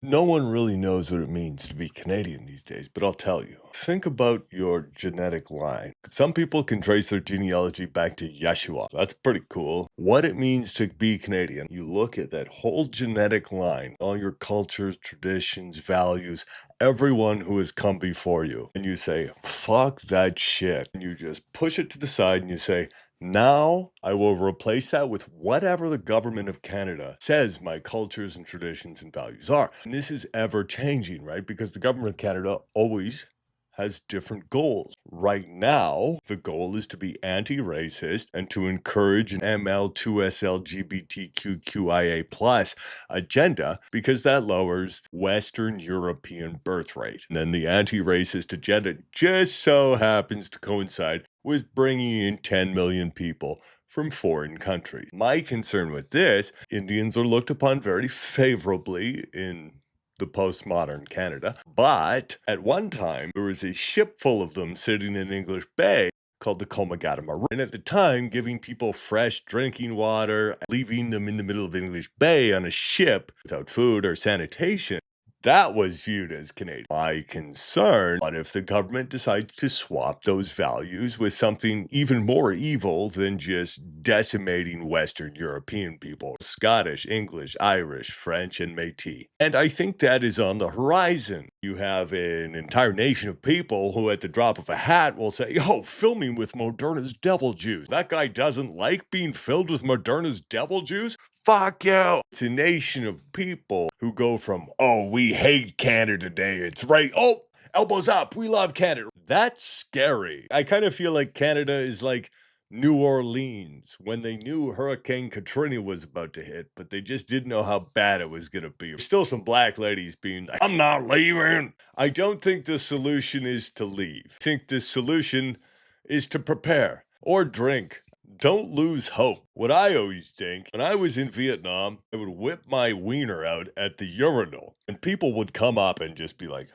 No one really knows what it means to be Canadian these days, but I'll tell you. Think about your genetic line. Some people can trace their genealogy back to Yeshua. That's pretty cool. What it means to be Canadian, you look at that whole genetic line, all your cultures, traditions, values, everyone who has come before you, and you say, fuck that shit. And you just push it to the side and you say, now I will replace that with whatever the government of Canada says my cultures and traditions and values are. And this is ever changing, right? Because the government of Canada always has different goals. Right now, the goal is to be anti-racist and to encourage an ML2SLGBTQIA plus agenda because that lowers Western European birth rate. And then the anti-racist agenda just so happens to coincide with bringing in 10 million people from foreign countries. My concern with this, Indians are looked upon very favorably in the postmodern Canada, but at one time there was a ship full of them sitting in English Bay called the Comagata Marine. And at the time, giving people fresh drinking water, leaving them in the middle of English Bay on a ship without food or sanitation, that was viewed as Canadian. My concern, what if the government decides to swap those values with something even more evil than just decimating Western European people? Scottish, English, Irish, French, and Métis. And I think that is on the horizon. You have an entire nation of people who at the drop of a hat will say, yo, fill me with Moderna's devil juice. That guy doesn't like being filled with Moderna's devil juice? Fuck you. It's a nation of people who go from, oh, we hate Canada today. It's right. Oh, elbows up. We love Canada. That's scary. I kind of feel like Canada is like New Orleans when they knew Hurricane Katrina was about to hit, but they just didn't know how bad it was going to be. There's still some black ladies being like, I'm not leaving. I don't think the solution is to leave. I think the solution is to prepare or drink. Don't lose hope. What I always think, when I was in Vietnam, I would whip my wiener out at the urinal, and people would come up and just be like,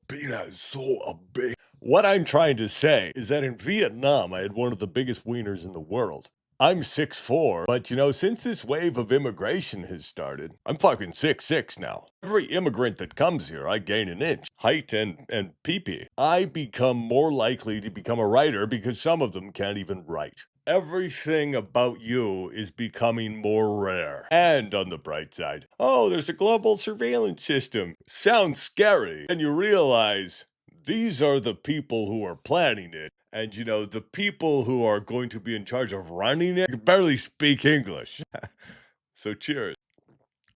Peanut is so a big. What I'm trying to say is that in Vietnam, I had one of the biggest wieners in the world. I'm 6'4", but since this wave of immigration has started, I'm fucking 6'6" now. Every immigrant that comes here, I gain an inch. Height and pee-pee. I become more likely to become a writer because some of them can't even write. Everything about you is becoming more rare. And on the bright side, oh, there's a global surveillance system. Sounds scary. And you realize these are the people who are planning it. And the people who are going to be in charge of running it can barely speak English. So cheers.